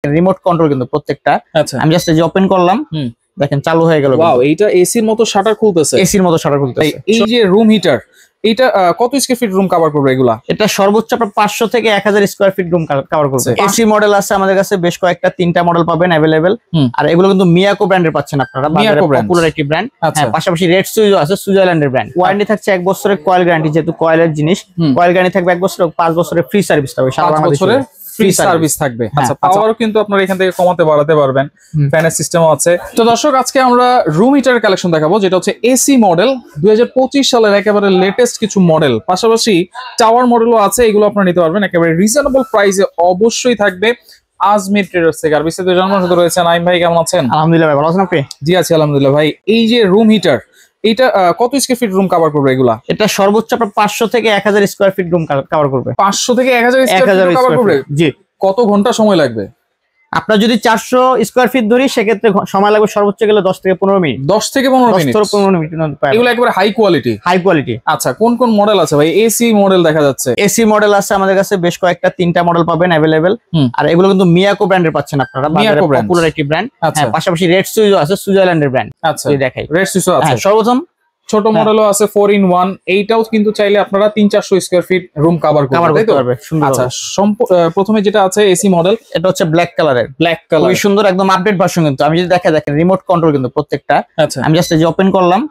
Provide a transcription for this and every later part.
Remote control কিন্তু প্রত্যেকটা। আচ্ছা, আমি জাস্ট যে ওপেন করলাম, দেখেন চালু হয়ে গেল। ওয়াও, এইটা এসির মতো শাটার খুলতেছে। এসির মতো শাটার খুলতেছে। এই যে রুম হিটার, এটা কত স্কয়ার ফিট রুম কভার করবে এগুলা? এটা সর্বোচ্চ আপনার 500 থেকে 1000 স্কয়ার ফিট রুম কভার করবে। এসি মডেল আছে আমাদের কাছে বেশ কয়েকটা, 3টা মডেল পাবেন अवेलेबल। আর এগুলো কিন্তু মিয়াকো ব্র্যান্ডের পাচ্ছেন আপনারা, বাজারে পপুলার একটি ব্র্যান্ড। পাশাপাশি রেড সুইজও আছে, সুইজারল্যান্ডের ব্র্যান্ড। ওয়ারেন্টি থাকছে 1 বছরের কয়েল গ্যারান্টি, যেহেতু কয়েলের জিনিস কয়েল গ্যারান্টি থাকবে 1 বছর, 5 বছরের ফ্রি সার্ভিস থাকবে, সারা বাংলাদেশে ফ্রি সার্ভিস থাকবে। আচ্ছা, পাওয়ারও কিন্তু আপনারা এখান থেকে কমাতে বাড়াতে পারবেন, ফ্যানের সিস্টেমও আছে। তো দর্শক, আজকে আমরা রুম হিটারের কালেকশন দেখাবো, যেটা হচ্ছে এসি মডেল 2025 সালের একেবারে লেটেস্ট কিছু মডেল। পাশাপাশি টাওয়ার মডেলও আছে, এগুলো আপনারা নিতে পারবেন একেবারে রিজনেবল প্রাইসে, অবশ্যই থাকবে আজমির ট্রেডার্স থেকে। আর বিস্তারিত জানানোর সাথে রয়েছে নাইম ভাই। কেমন আছেন? আলহামদুলিল্লাহ ভাই, ভালো আছেন আপনি? জি আছি আলহামদুলিল্লাহ। ভাই, এই যে রুম হিটার, এটা কত স্কয়ার ফিট রুম কভার করবে এগুলা? এটা সর্বোচ্চ আপনার 500 থেকে 1000 স্কয়ার ফিট রুম কভার করবে। 500 থেকে 1000 স্কয়ার ফিট কভার করবে? জি। কত ঘন্টা সময় লাগবে? আপনার যদি 400 স্কয়ার ফিট ধরি, সেক্ষেত্রে সময় লাগবে সর্বোচ্চ গেলে 10 থেকে 15 মিনিট। 10 থেকে 15 মিনিট? 15 মিনিট। এগুলো একেবারে হাই কোয়ালিটি? High quality. আচ্ছা, কোন কোন মডেল আছে ভাই? এসি মডেল দেখা যাচ্ছে। এসি মডেল আছে আমাদের কাছে বেশ কয়েকটা, 3টা মডেল পাবেন अवेलेबल। আর এগুলো কিন্তু মিয়াকো ব্র্যান্ডের পাচ্ছেন আপনারা, বাজারে পপুলার একটি ব্র্যান্ড। পাশাপাশি রেড সুইজও আছে, সুইজারল্যান্ডের ব্র্যান্ড। আচ্ছা, দেখাই রেড সুইজও আছে। সর্বপ্রথম ছোট মডেলও আছে 4-in-1। এইটাও কিন্তু চাইলে আপনারা 300-400 স্কয়ার ফিট রুম কভার করতে পারবে। আচ্ছা, প্রথমে যেটা আছে এসি মডেল, এটা হচ্ছে ব্ল্যাক কালারের। ব্ল্যাক কালার, খুবই সুন্দর, একদম আপডেট ভার্সন কিন্তু। আমি যদি দেখেন রিমোট কন্ট্রোল কিন্তু প্রত্যেকটা। আচ্ছা, আমি জাস্ট যে ওপেন করলাম,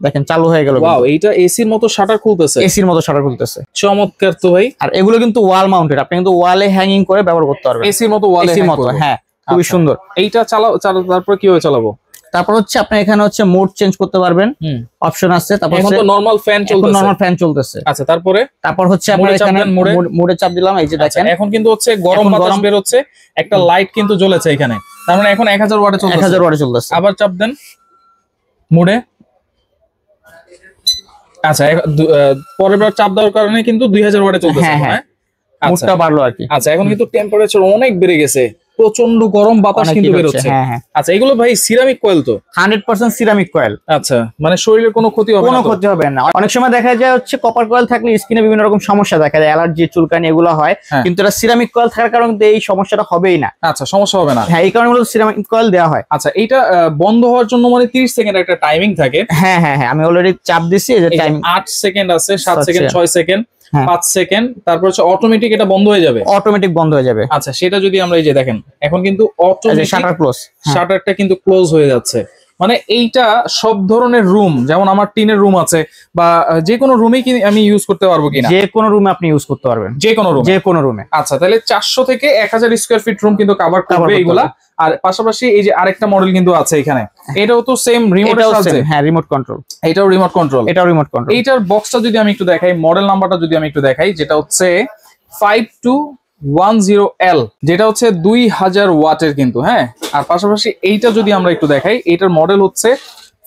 দেখেন চালু হয়ে গেল। ওয়াও, এইটা এসির মতো শাটার খুলতেছে। এসির মতো শাটার খুলতেছে, চমৎকার তো ভাই। আর এগুলো কিন্তু ওয়াল মাউন্টেড, আপনি কিন্তু ওয়ালে হ্যাঙ্গিং করে ব্যবহার করতে পারবেন। এসির মতো ওয়ালে এসির মতো, হ্যাঁ, খুবই সুন্দর। এইটা চালাও, তারপর কিভাবে চালাবো? তারপর হচ্ছে আপনি এখানে হচ্ছে মোড চেঞ্জ করতে পারবেন, অপশন আছে। তারপর এখন তো নরমাল ফ্যান চলতেছে। নরমাল ফ্যান চলতেছে। আচ্ছা, তারপর হচ্ছে আপনার এখানে মোডে চাপ দিলাম, এই যে দেখেন এখন কিন্তু হচ্ছে গরম বাতাস বের হচ্ছে, একটা লাইট কিন্তু জ্বলেছে এখানে, তার মানে এখন 1000 ওয়াটে চলতেছে। 1000 ওয়াটে চলতেছে। আবার চাপ দেন মোডে। আচ্ছা, পরের বার চাপ দেওয়ার কারণে কিন্তু 2000 ওয়াটে চলতেছে। হ্যাঁ, মোডটা বাড়লো আর কি। আচ্ছা, এখন কিন্তু টেম্পারেচার অনেক বেড়ে গেছে, প্রচন্ড গরম বাতাস কিন্তু বের হচ্ছে। আচ্ছা, এগুলো ভাই সিরামিক কয়েল তো? 100% সিরামিক কয়েল। আচ্ছা, মানে শরীরের কোনো ক্ষতি হবে না? কোনো ক্ষতি হবে না। অনেক সময় দেখা যায় হচ্ছে কপার কয়েল থাকলে স্কিনে বিভিন্ন রকম সমস্যা দেখা যায়, অ্যালার্জি, চুলকানি এগুলো হয়, কিন্তু এটা সিরামিক কয়েল থাকার কারণে এই সমস্যাটা হবেই না। আচ্ছা, সমস্যা হবে না। হ্যাঁ, এই কারণে সিরামিক কয়েল দেওয়া হয়। আচ্ছা, এইটা বন্ধ হওয়ার জন্য মানে 30 সেকেন্ড একটা টাইমিং থাকে। হ্যাঁ, আমি অলরেডি চাপ দিছি, এই যে টাইম 8 সেকেন্ড আছে, 7 সেকেন্ড, 6 সেকেন্ড, 5 সেকেন্ড, তারপর হচ্ছে অটোমেটিক এটা বন্ধ হয়ে যাবে। অটোমেটিক বন্ধ হয়ে যাবে। আচ্ছা, সেটা যদি আমরা এই যে দেখেন, এখন কিন্তু অটোমেটিক শাটার ক্লোজ, শাটারটা কিন্তু ক্লোজ হয়ে যাচ্ছে। মানে এইটা সব ধরনের রুম, যেমন আমার টিনের রুম আছে বা যে কোনো রুমে কি আমি ইউজ করতে পারবো কিনা? যে কোনো রুমে আপনি ইউজ করতে পারবেন, যে কোনো রুমে। আচ্ছা, তাহলে 400 থেকে 1000 স্কয়ার ফিট রুম কিন্তু কভার করবে এগুলা। আর পাশাপাশি এই যে আরেকটা মডেল কিন্তু আছে এখানে, এটাও তো সেম রিমোটের সাহায্যে। হ্যাঁ, রিমোট কন্ট্রোল। এটাও রিমোট কন্ট্রোল। এইটার বক্সটা যদি আমি একটু দেখাই, মডেল নাম্বারটা যদি আমি একটু দেখাই, যেটা হচ্ছে 5210L, যেটা হচ্ছে 2000 ওয়াটের কিন্তু। হ্যাঁ, আর পাশাপাশি এইটা যদি আমরা একটু দেখাই, এটার মডেল হচ্ছে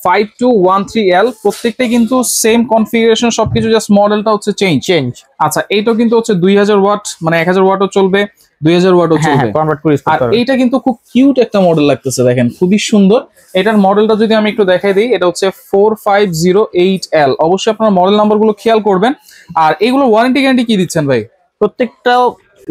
5213L। প্রত্যেকটাই কিন্তু সেম কনফিগারেশন, সবকিছু, জাস্ট মডেলটা হচ্ছে চেঞ্জ। আচ্ছা, এইটাও কিন্তু হচ্ছে 2000 ওয়াট, মানে 1000 ওয়াটও চলবে, 2000 ওয়াটও চলবে। আর এইটা কিন্তু খুব কিউট একটা মডেল লাগতেছে, দেখেন খুবই সুন্দর। এটার মডেলটা যদি আমি একটু দেখাই দিই, এটা হচ্ছে 4508L। অবশ্যই আপনারা মডেল নাম্বারগুলো খেয়াল করবেন। আর এগুলো ওয়ারেন্টি গ্যারান্টি কি দিচ্ছেন ভাই? প্রত্যেকটা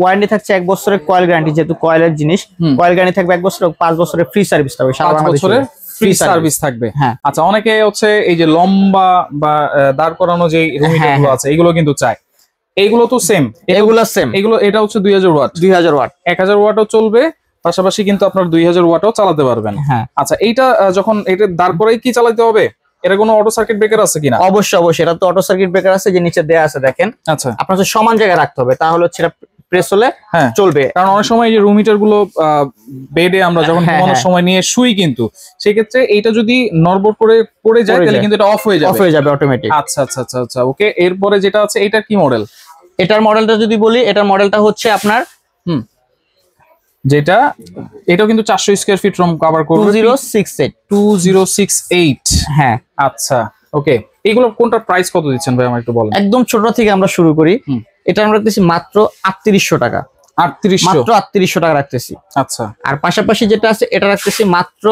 ওয়ারেন্টি থাকছে 1 বছরের কয়েল গ্যারান্টি, যেহেতু কয়েলের জিনিস কয়েল গ্যারান্টি থাকবে 1 বছর, 5 বছরের ফ্রি সার্ভিস থাকবে, সারা বাংলাদেশে ফ্রি সার্ভিস থাকবে। হ্যাঁ। আচ্ছা, অনেকে হচ্ছে এই যে লম্বা বা দাঁড় করানো যে রুম হিটারগুলো আছে, এগুলো কিন্তু চায়। এইগুলো তো সেম, এগুলো এটা হচ্ছে 2000 ওয়াট, 1000 ওয়াটও চলবে, পাশাপাশি কিন্তু আপনার 2000 ওয়াটও চালাতে পারবেন। আচ্ছা, এইটা যখন এটা দাঁড় করাই কি চালাতে হবে? এটা কোনো অটো সার্কিট ব্রেকার আছে কিনা? অবশ্যই, এটা তো অটো সার্কিট ব্রেকার আছে, যে নিচে দেয়া আছে দেখেন। আচ্ছা, আপনার সমান জায়গায় রাখতে হবে, তাহলে হচ্ছে এটা প্রেস হলে চলবে। কারণ অনেক সময় এই যে রুম হিটার গুলো বেডে আমরা যখন ঘুমানোর সময় নিয়ে শুই, কিন্তু সেই ক্ষেত্রে এইটা যদি নড়বড় করে পড়ে যায়, তাহলে কিন্তু এটা অফ হয়ে যাবে অটোমেটিক। আচ্ছা, ওকে। এরপরে যেটা আছে, এটা কি মডেল? এটার মডেলটা যদি বলি, এটার মডেলটা হচ্ছে আপনার যেটা, এটাও কিন্তু 400 স্কয়ার ফিট রুম কভার করবে, 2068। হ্যাঁ, আচ্ছা, ওকে। এগুলো কোনটার প্রাইস কত দিচ্ছেন ভাই, আমার একটু বলেন। একদম ছোট থেকে আমরা শুরু করি। এটা আমরা রাখতেছি মাত্র 3800 টাকা। 3800 টাকা রাখতেছি। আচ্ছা, আর পাশাপাশি যেটা আছে, এটা রাখতেছি মাত্র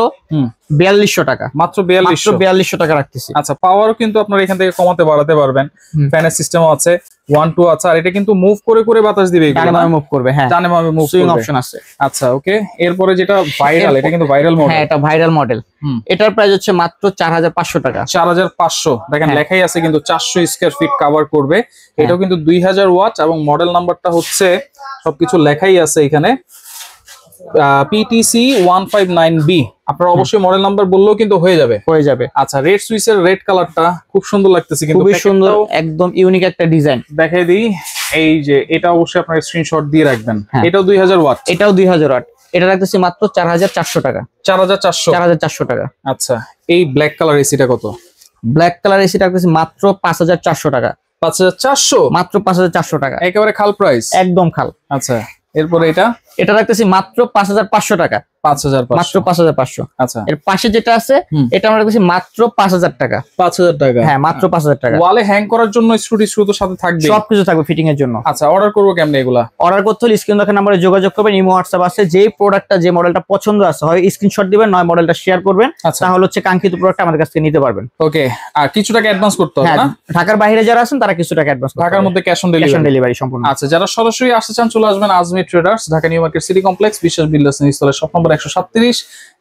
4200 টাকা, মাত্র 4200 টাকা রাখতেছি। আচ্ছা, পাওয়ারও কিন্তু আপনারা এখান থেকে কমাতে বাড়াতে পারবেন, ফ্যানের সিস্টেমও আছে 1 2 আছে, আর এটা কিন্তু মুভ করে করে বাতাস দিবে, ডানে বামে মুভ করবে, হ্যাঁ ডানে বামে মুভ সুইং করবে, অপশন আছে। আচ্ছা ওকে, এরপরে যেটা ভাইরাল, এটা কিন্তু ভাইরাল মডেল, হ্যাঁ এটা ভাইরাল মডেল, এটার প্রাইস হচ্ছে মাত্র 4500 টাকা। 4500, দেখেন লেখাই আছে কিন্তু 400 স্কয়ার ফিট কভার করবে, এটাও কিন্তু 2000 ওয়াট এবং মডেল নাম্বারটা হচ্ছে সবকিছু লেখাই আছে এখানে PTC 159B। আপনারা অবশ্যই মডেল নাম্বার বললেও কিন্তু হয়ে যাবে। আচ্ছা, রেড সুইচের রেড কালারটা খুব সুন্দর লাগতেছে, কিন্তু খুবই সুন্দর, একদম ইউনিক একটা ডিজাইন। দেখাই দিই, এই যে এটা অবশ্যই আপনারা স্ক্রিনশট দিয়ে রাখবেন, এটাও 2000 ওয়াট, এটাও 2000 ওয়াট, এটা রাখতেছি মাত্র 4400 টাকা। 4400 টাকা। আচ্ছা, এই ব্ল্যাক কালার এসিটা কত? ব্ল্যাক কালার এসিটা রাখতেছি মাত্র 5400 টাকা। 5400, মাত্র 5400 টাকা, একেবারে খাল প্রাইস, একদম খাল। আচ্ছা, এরপরে এটা রাখতেছি মাত্র 5500 টাকা। 5500, মাত্র 5500। আচ্ছা, এর পাশে যেটা আছে এটা আমরা রাখতেছি মাত্র 5000 টাকা। 5000 টাকা, হ্যাঁ মাত্র 5000 টাকা। ওয়ালে হ্যাং করার জন্য স্ক্রু তো সাথে থাকবে, সবকিছু থাকবে ফিটিং এর জন্য। আচ্ছা, অর্ডার করবো কেমনে এগুলা? অর্ডার করতে হলে স্ক্রিন দেখা নম্বরে যোগাযোগ করবেন, ইমো হোয়াটসঅ্যাপ আছে, যে প্রোডাক্টটা যে মডেলটা পছন্দ আছে হয় স্ক্রিনশট দিবেন, নয় মডেলটা শেয়ার করবেন, তাহলে হচ্ছে কাঙ্ক্ষিত প্রোডাক্ট আমাদের কাছ থেকে নিতে পারবেন। ওকে, আর কিছু টাকা অ্যাডভান্স করতে হবে না? ঢাকার বাইরে যারা আছেন তারা কিছু টাকা অ্যাডভান্স, ঢাকার মধ্যে ক্যাশ অন ডেলিভারি সম্পূর্ণ। আচ্ছা, যারা সরাসরি আসতে চান চলে আসবেন Azmi traders, Dhaka new market city complex, বিশ্বাস বিল্ডার্স নিচতলায়, শপ নম্বর 137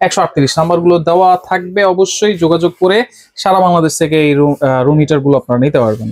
138। নাম্বারগুলো দেওয়া থাকবে, অবশ্যই যোগাযোগ করে সারা বাংলাদেশ থেকে এই রুম হিটার গুলো আপনারা নিতে পারবেন।